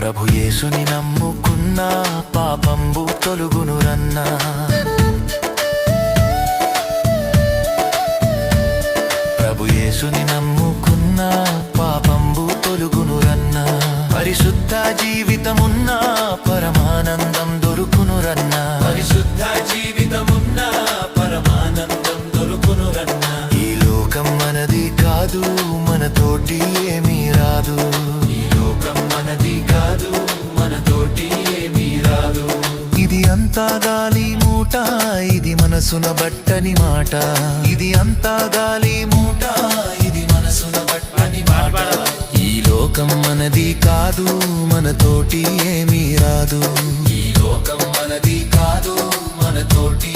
ప్రభు యేసుని నమ్ముకున్నా పాపంబు తొలుగునురన్నా. ప్రభు యేసుని నమ్ముకున్నా పాపంబు తొలుగునురన్నా. పరిశుద్ధ జీవితమున్నా పరమానందం దొరుకునురన్నా. పరిశుద్ధ జీవితమున్నా పరమానందం దొరుకునురన్నా. ఈ లోకం మనది కాదు, మనతోటి ఏమీ రాదు. ఈ లోకం మనది కాదు, మనతోటి ఏమీ రాదు. ఇది అంతా గాలి మూట, ఇది మనసున బట్టని మాట. ఇది అంతా గాలి మూట, ఇది మనసున బట్టని మాట. ఈ లోకం మనది కాదు, మనతోటి ఏమీ రాదు. ఈ లోకం మనది కాదు, మనతోటి